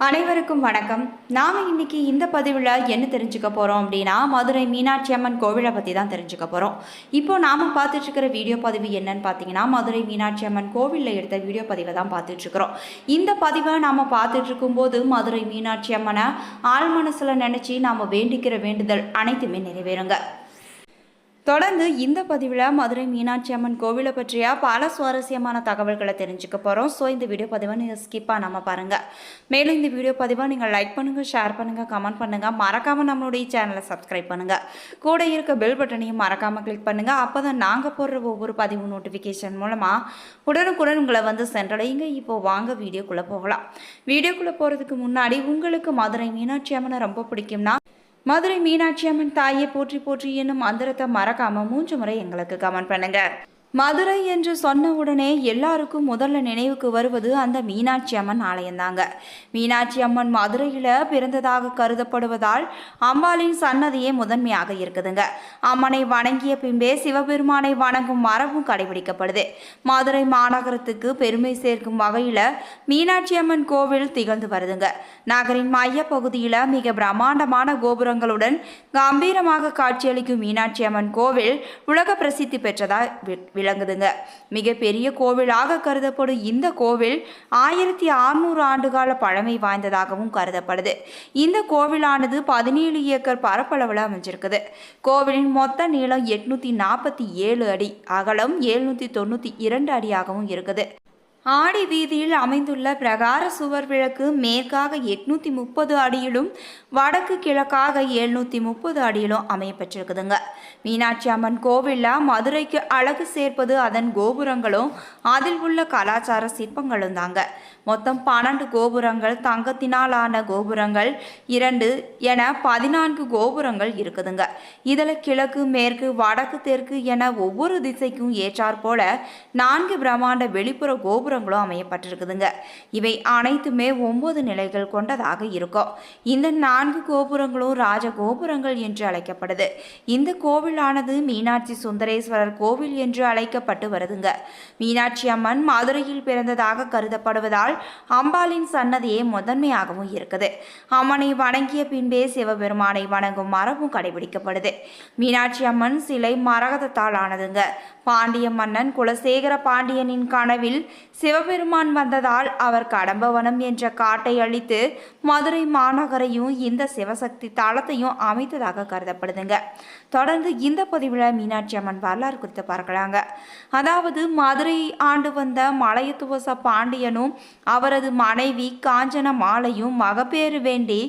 அனைவருக்கும் வணக்கம். நாம் இன்னைக்கு இந்த பதிவில் என்ன தெரிஞ்சுக்க போகிறோம் அப்படின்னா, மதுரை மீனாட்சி அம்மன் கோவிலை பற்றி தான் தெரிஞ்சுக்க போகிறோம். இப்போ நாம் பார்த்துட்ருக்கிற வீடியோ பதிவு என்னன்னு பார்த்தீங்கன்னா, மதுரை மீனாட்சி அம்மன் கோவிலில் எடுத்த வீடியோ பதிவை தான் பார்த்துட்ருக்குறோம். இந்த பதிவை நாம் பார்த்துட்ருக்கும்போது மதுரை மீனாட்சி அம்மனை ஆள் மனசில் நினச்சி நாம் வேண்டிக்கிற வேண்டுதல் அனைத்துமே நிறைவேறுங்க. தொடர்ந்து இந்த பதிவில் மதுரை மீனாட்சி அம்மன் கோவிலை பற்றிய பல சுவாரஸ்யமான தகவல்களை தெரிஞ்சுக்க போகிறோம். ஸோ இந்த வீடியோ பதிவை நீங்கள் ஸ்கிப்பாக நம்ம பாருங்கள். மேலும் இந்த வீடியோ பதிவை நீங்கள் லைக் பண்ணுங்கள், ஷேர் பண்ணுங்கள், கமெண்ட் பண்ணுங்கள். மறக்காமல் நம்மளுடைய சேனலை சப்ஸ்கிரைப் பண்ணுங்கள். கூட இருக்க பெல் பட்டனையும் மறக்காமல் கிளிக் பண்ணுங்கள். அப்போ தான் நாங்கள் போடுற ஒவ்வொரு பதிவு நோட்டிஃபிகேஷன் மூலமாக உடனுக்குடன் உங்களை வந்து சென்றடையுங்க. இப்போது வாங்க வீடியோக்குள்ளே போகலாம். வீடியோக்குள்ளே போகிறதுக்கு முன்னாடி உங்களுக்கு மதுரை மீனாட்சி அம்மனை ரொம்ப பிடிக்கும்னா மதுரை மீனாட்சி அம்மன் தாயை போற்றி போற்றி என்னும் மந்திரத்தை மறக்காம 3 முறை எங்களுக்கு கமெண்ட் பண்ணுங்க. மதுரை என்று சொன்ன உடனே எல்லாருக்கும் முதல்ல நினைவுக்கு வருவது அந்த மீனாட்சி அம்மன் ஆலயம்தாங்க. மீனாட்சி அம்மன் மதுரையில் பிறந்ததாக கருதப்படுவதால் அம்பாளின் சன்னதியே முதன்மையாக இருக்குதுங்க. அம்மனை வணங்கிய பின்பே சிவபெருமானை வணங்கும் மரபும் கடைபிடிக்கப்படுது. மதுரை மாநகரத்துக்கு பெருமை சேர்க்கும் வகையில் மீனாட்சி அம்மன் கோவில் திகழ்ந்து வருதுங்க. நகரின் மைய பகுதியில் மிக பிரம்மாண்டமான கோபுரங்களுடன் கம்பீரமாக காட்சியளிக்கும் மீனாட்சி அம்மன் கோவில் உலக பிரசித்தி பெற்றதாக விளங்குதுங்க. மிகப்பெரிய கோவிலாக கருதப்படும் இந்த கோவில் 1600 ஆண்டுகால பழமை வாய்ந்ததாகவும் கருதப்படுது. இந்த கோவிலானது 17 ஏக்கர் பரப்பளவில் அமைஞ்சிருக்குது. கோவிலின் மொத்த நீளம் 847 அடி, அகலம் 792 அடியாகவும் இருக்குது. ஆடி வீதியில் அமைந்துள்ள பிரகார சுவர் விளக்கு மேற்காக 830 அடியிலும் வடக்கு கிழக்காக 730 அடியிலும் அமையப்பட்டிருக்குதுங்க. மீனாட்சி அம்மன் கோவிலில் மதுரைக்கு அழகு சேர்ப்பது அதன் கோபுரங்களும் அதில் உள்ள கலாச்சார சிற்பங்களும் தாங்க. மொத்தம் 12 கோபுரங்கள், தங்கத்தினாலான கோபுரங்கள் 2 என 14 கோபுரங்கள் இருக்குதுங்க. இதில் கிழக்கு, மேற்கு, வடக்கு, தெற்கு என ஒவ்வொரு திசைக்கும் ஏற்றாற் போல 4 பிரம்மாண்ட வெளிப்புற கோபுரங்களும் அமையப்பட்டிருக்குதுங்க. இவை அனைத்துமே 9 நிலைகள் கொண்டதாக இருக்கும். இந்த 4 கோபுரங்களும் ராஜ கோபுரங்கள் என்று அழைக்கப்படுது. இந்த கோவிலானது மீனாட்சி சுந்தரேஸ்வரர் கோவில் என்று அழைக்கப்பட்டு வருதுங்க. மீனாட்சி அம்மன் மதுரையில் பிறந்ததாக கருதப்படுவதால் அம்பாளின் சன்னதியே முதன்மையாகவும் இருக்குது. அம்மனை வணங்கிய பின்பே சிவபெருமானை வணங்கும் மரபும் கடைபிடிக்கப்படுது. மீனாட்சி அம்மன் சிலை மரகதத்தால் ஆனதுங்க. பாண்டிய மன்னன் குலசேகர பாண்டியனின் கனவில் சிவபெருமான் வந்ததால் அவர் கடம்பவனம் என்ற காட்டை அழித்து மதுரை மாநகரையும் இந்த சிவசக்தி தலத்தையும் அமைத்ததாக கருதப்படுதுங்க. தொடர்ந்து இந்த பதிவில் மீனாட்சி அம்மன் வரலாறு குறித்து பார்க்கலாங்க. அதாவது மதுரை ஆண்டு வந்த மலையத்துவச பாண்டியனும் அவரது மனைவி காஞ்சன மாலையும் மகப்பேறு வேண்டி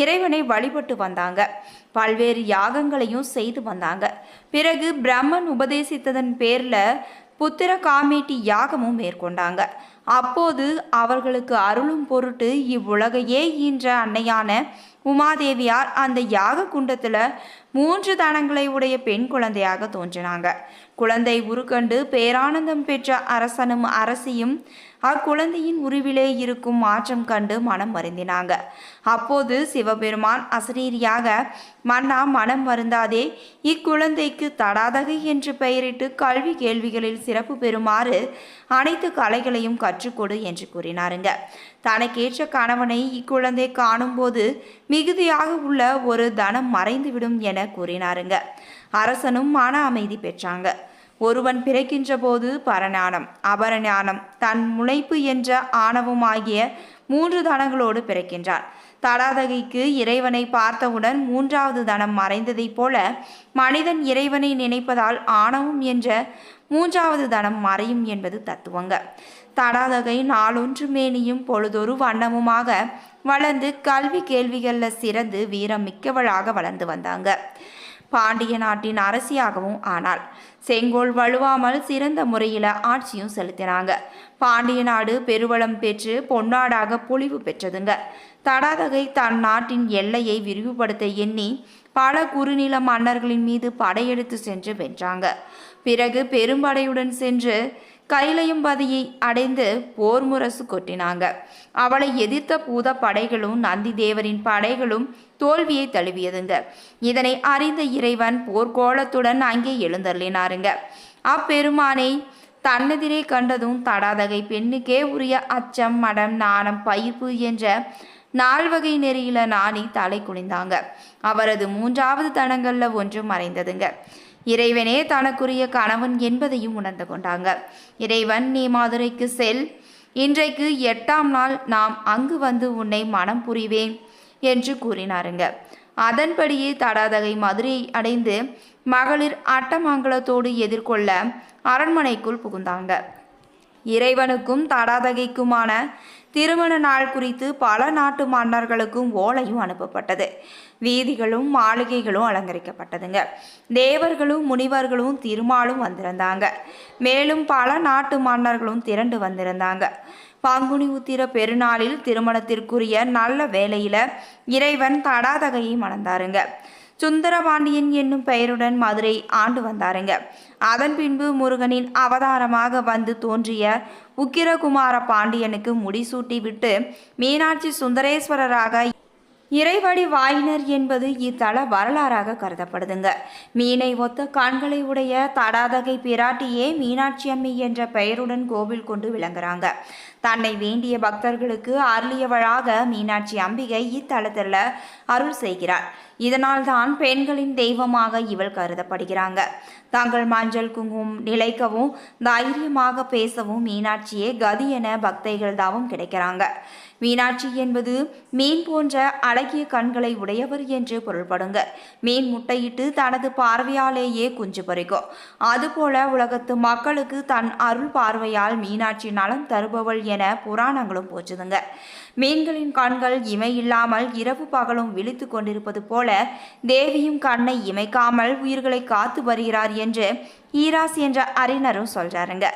இறைவனை வழிபட்டு வந்தாங்க. பல்வேறு யாகங்களையும் செய்து வந்தாங்க. பிறகு பிரம்மன் உபதேசித்ததன் பேரில் புத்திர காமேட்டி யாகமும் மேற்கொண்டாங்க. அப்போது அவர்களுக்கு அருளும் பொருட்டு இவ்வுலகையே ஈன்ற அன்னையான உமாதேவியார் அந்த யாக குண்டத்தில் 3 தனங்களை உடைய பெண் குழந்தையாக தோன்றினாங்க. குழந்தை உருக்கண்டு பேரானந்தம் பெற்ற அரசனும் அரசியும் அக்குழந்தையின் உருவிலே இருக்கும் மாற்றம் கண்டு மனம் வருந்தினாங்க. அப்போது சிவபெருமான் அசரீரியாக, மன்னா மனம் வருந்தாதே, இக்குழந்தைக்கு தடாதகை என்று பெயரிட்டு கல்வி கேள்விகளில் சிறப்பு பெறுமாறு அனைத்து கலைகளையும் கற்றுக்கொடு என்று கூறினாருங்க. தனக்கேற்ற கணவனை இக்குழந்தை காணும்போது மிகுதியாக உள்ள ஒரு தனம் மறைந்துவிடும் என கூறினாருங்க. அரசனும் மன அமைதி பெற்றாங்க. ஒருவன் பிறக்கின்ற போது பரஞானம், அபரஞானம், தன் முனைப்பு என்ற ஆணவம் ஆகிய 3 தனங்களோடு பிறக்கின்றான். தடாதகைக்கு இறைவனை பார்த்தவுடன் 3வது தனம் மறைந்ததைப் போல மனிதன் இறைவனை நினைப்பதால் ஆணவம் என்ற 3வது தனம் மறையும் என்பது தத்துவங்க. தடாதகை நாளொன்று மேனியும் பொழுதொரு வண்ணமுமாக வளர்ந்து கல்வி கேள்விகளில் சிறந்து வீரம் மிக்கவளாக வளர்ந்து வந்தாங்க. பாண்டிய நாட்டின் அரசியாகவும் ஆனாள். செங்கோல் வலுவாமல் சிறந்த முறையில் ஆட்சியும் செலுத்தினாங்க. பாண்டிய நாடு பெருவளம் பெற்று பொன்னாடாக பொலிவு பெற்றதுங்க. தடாதகை தன் நாட்டின் எல்லையை விரிவுபடுத்த எண்ணி பல குறுநில மன்னர்களின் மீது படையெடுத்து சென்று வென்றாங்க. பிறகு பெரும்படையுடன் சென்று கைலையம்பதியை அடைந்து போர் முரசு கொட்டினாங்க. அவளை எதிர்த்த பூத படைகளும் நந்தி தேவரின் படைகளும் தோல்வியை தழுவியதுங்க. இதனை அறிந்த இறைவன் போர்க்கோலத்துடன் அங்கே எழுந்தருளினாருங்க. அப்பெருமானை தன்னெதிரே கண்டதும் தடாதகை பெண்ணுக்கே உரிய அச்சம், மடம், நாணம், பயிர்ப்பு என்ற நால்வகை நெறியில நாணி தலை குனிந்தாங்க. அவரது 3வது தடங்கள்ல ஒன்று மறைந்ததுங்க. இறைவனே தனக்குரிய கணவன் என்பதையும் உணர்ந்து கொண்டாங்க. இறைவன், நீ மதுரைக்கு செல், இன்றைக்கு 8ஆம் நாள் நாம் அங்கு வந்து உன்னை மனம் புரிவேன் என்று கூறினாருங்க. அதன்படியே தடாதகை மதுரையை அடைந்து மகளிர் அட்டமங்கலத்தோடு எதிர்கொள்ள அரண்மனைக்குள் புகுந்தாங்க. இறைவனுக்கும் தடாதகைக்குமான திருமண நாள் குறித்து பல நாட்டு மன்னர்களுக்கும் ஓலையும் அனுப்பப்பட்டது. வீதிகளும் மாளிகைகளும் அலங்கரிக்கப்பட்டதுங்க. தேவர்களும் முனிவர்களும் திருமாலும் வந்திருந்தாங்க. மேலும் பல நாட்டு மன்னர்களும் திரண்டு வந்திருந்தாங்க. பங்குனி உத்திர பெருநாளில் திருமணத்திற்குரிய நல்ல வேளையில இறைவன் தடாதகையை மணந்தாருங்க. சுந்தரபாண்டியன் என்னும் பெயருடன் மதுரை ஆண்டு வந்தாருங்க. அதன் பின்பு முருகனின் அவதாரமாக வந்து தோன்றிய உக்கிரகுமார பாண்டியனுக்கு முடிசூட்டி விட்டு மீனாட்சி சுந்தரேஸ்வரராக இறைவடி வாயினர் என்பது இத்தல வரலாறாக கருதப்படுதுங்க. மீனை ஒத்த கண்களை உடைய தடாதகை பிராட்டியே மீனாட்சி அம்மி என்ற பெயருடன் கோவில் கொண்டு விளங்குறாங்க. தன்னை வேண்டிய பக்தர்களுக்கு அருளியவளாக மீனாட்சி அம்பிகை இத்தலத்தில் அருள் செய்கிறார். இதனால் தான் பெண்களின் தெய்வமாக இவள் கருதப்படுகிறாங்க. தங்கள் மஞ்சள் குங்குமம் நிலைக்கவும் தைரியமாக பேசவும் மீனாட்சியே கதி என பக்தைகள் தாவும் கிடைக்கிறாங்க. மீனாட்சி என்பது மீன் போன்ற அழகிய கண்களை உடையவர் என்று பொருள்படுங்க. மீன் முட்டையிட்டு தனது பார்வையாலேயே குஞ்சு பறிக்கும். அதுபோல உலகத்து மக்களுக்கு தன் அருள் பார்வையால் மீனாட்சி நலம் தருபவள் என புராணங்களும் போச்சுதுங்க. மீன்களின் கண்கள் இமை இல்லாமல் இரவு பகலும் விழித்து கொண்டிருப்பது போல தேவியும் கண்ணை இமைக்காமல் உயிர்களை காத்து வருகிறார் என்று ஈராஸ் என்ற அறிஞரும் சொல்றாருங்க.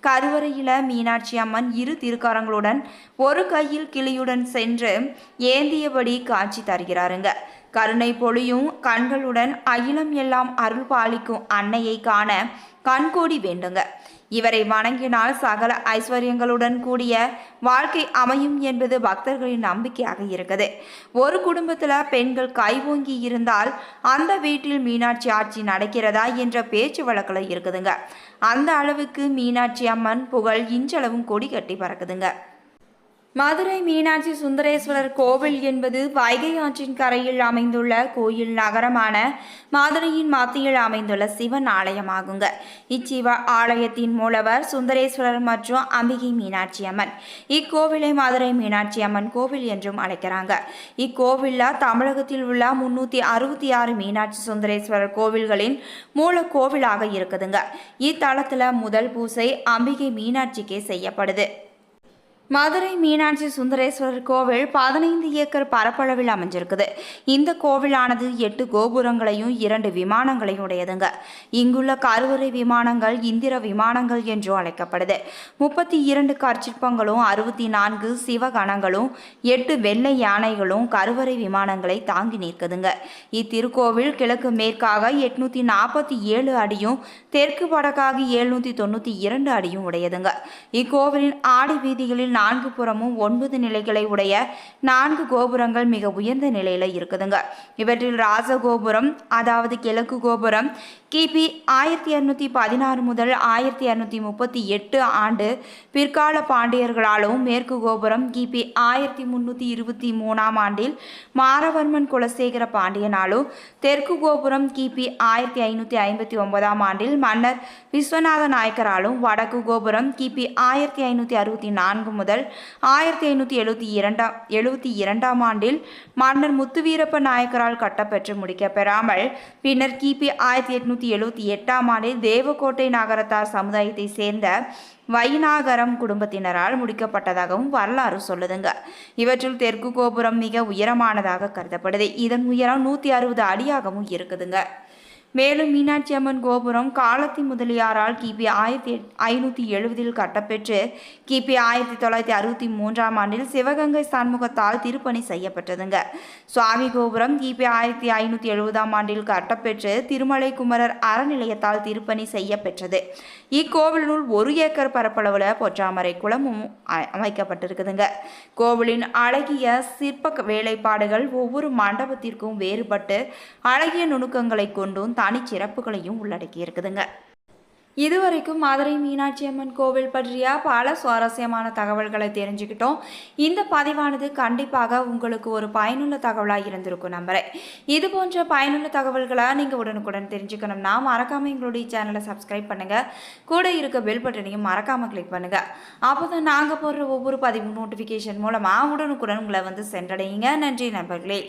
கருவறையில மீனாட்சி அம்மன் இரு திருக்கரங்களுடன் ஒரு கையில் கிளியுடன் சென்று ஏந்தியபடி காட்சி தருகிறாருங்க. கருணை பொழியும் கண்களுடன் அகிலம் எல்லாம் அருள் பாலிக்கும் அன்னையை காண கண்கோடி வேண்டுங்க. இவரை வணங்கினால் சகல ஐஸ்வர்யங்களுடன் கூடிய வாழ்க்கை அமையும் என்பது பக்தர்களின் நம்பிக்கையாக இருக்குது. ஒரு குடும்பத்தில் பெண்கள் கைவோங்கி இருந்தால் அந்த வீட்டில் மீனாட்சி ஆட்சி நடக்கிறதா என்ற பேச்சு வழக்கில் இருக்குதுங்க. அந்த அளவுக்கு மீனாட்சி அம்மன் புகழ் இன்றளவும் கொடி கட்டி பறக்குதுங்க. மதுரை மீனாட்சி சுந்தரேஸ்வரர் கோவில் என்பது வைகை ஆற்றின் கரையில் அமைந்துள்ள கோயில் நகரமான மதுரையின் மத்தியில் அமைந்துள்ள சிவன் ஆலயமாகுங்க. இச்சிவ ஆலயத்தின் மூலவர் சுந்தரேஸ்வரர் மற்றும் அம்பிகை மீனாட்சி அம்மன். இக்கோவிலை மதுரை மீனாட்சி அம்மன் கோவில் என்றும் அழைக்கிறாங்க. இக்கோவிலில் தமிழகத்தில் உள்ள 366 மீனாட்சி சுந்தரேஸ்வரர் கோவில்களின் மூல கோவிலாக இருக்குதுங்க. இத்தலத்தில் முதல் பூசை அம்பிகை மீனாட்சிக்கே செய்யப்படுது. மதுரை மீனாட்சி சுந்தரேஸ்வரர் கோவில் 15 ஏக்கர் பரப்பளவில் அமைஞ்சிருக்குது. இந்த கோவிலானது 8 கோபுரங்களையும் 2 விமானங்களையும் உடையதுங்க. இங்குள்ள கருவறை விமானங்கள் இந்திர விமானங்கள் என்றும் அழைக்கப்படுது. 32 கற்சிற்பங்களும் 64 சிவகணங்களும் 8 வெள்ளை யானைகளும் கருவறை விமானங்களை தாங்கி நிற்குதுங்க. இத்திருக்கோவில் கிழக்கு மேற்காக 847 அடியும் தெற்கு வடக்காக 792 அடியும் உடையதுங்க. இக்கோவிலின் ஆடி வீதிகளில் 4 புறமும் 9 நிலைகளை உடைய 4 கோபுரங்கள் மிக உயர்ந்த நிலையில இருக்குதுங்க. இவற்றில் ராஜகோபுரம் அதாவது கிழக்கு கோபுரம் கிபி 1216 முதல் 1238 ஆண்டு பிற்கால பாண்டியர்களாலும், மேற்கு கோபுரம் கிபி 1323 ஆண்டில் மாரவர்மன் குலசேகர பாண்டியனாலும், தெற்கு கோபுரம் கிபி 1559 ஆண்டில் மன்னர் விஸ்வநாத நாயக்கராலும், வடக்கு கோபுரம் கிபி 1564 முதல் 1572 ஆண்டில் மன்னர் முத்துவீரப்ப நாயக்கரால் கட்டப்பெற்று முடிக்கப்பெறாமல் பின்னர் கிபி 1878 ஆண்டில் தேவக்கோட்டை நகரத்தார் சமுதாயத்தை சேர்ந்த வைநாகரம் குடும்பத்தினரால் முடிக்கப்பட்டதாகவும் வரலாறு சொல்லுதுங்க. இவற்றில் தெற்கு கோபுரம் மிக உயரமானதாக கருதப்படுது. இதன் உயரம் 160 அடியாகவும் இருக்குதுங்க. மேலும் மீனாட்சி அம்மன் கோபுரம் காலத்தி முதலியாரால் கிபி 1570 கட்டப்பெற்று கிபி 1963 ஆண்டில் சிவகங்கை சண்முகத்தால் திருப்பணி செய்யப்பட்டதுங்க. சுவாமி கோபுரம் கிபி 1570 ஆண்டில் கட்டப்பெற்று திருமலை குமரர் அறநிலையத்தால் திருப்பணி செய்யப்பெற்றது. இக்கோவிலினுள் 1 ஏக்கர் பரப்பளவில் பொற்றாமரை குளமும் அமைக்கப்பட்டிருக்குதுங்க. கோவிலின் அழகிய சிற்ப வேலைப்பாடுகள் ஒவ்வொரு மண்டபத்திற்கும் வேறுபட்டு அழகிய நுணுக்கங்களை கொண்டும் தனி சிறப்புகளையும் உள்ளடக்கி இருக்குதுங்க. இதுவரைக்கும் மதுரை மீனாட்சி அம்மன் கோவில் பற்றிய பல சுவாரஸ்யமான தகவல்களை தெரிஞ்சுக்கிட்டோம். இந்த பதிவானது கண்டிப்பாக உங்களுக்கு ஒரு பயனுள்ள தகவலாக இருந்திருக்கும் நம்புறேன். இது போன்ற பயனுள்ள தகவல்களை நீங்கள் உடனுக்குடன் தெரிஞ்சுக்கணும்னா மறக்காமல் எங்களுடைய சேனலை சப்ஸ்கிரைப் பண்ணுங்கள். கூட இருக்க பெல் பட்டனையும் மறக்காமல் கிளிக் பண்ணுங்கள். அப்போ தான் நாங்கள் போடுற ஒவ்வொரு பதிவு நோட்டிஃபிகேஷன் மூலமாக உடனுக்குடன் உங்களை வந்து சென்றடையுங்க. நன்றி நண்பர்களே.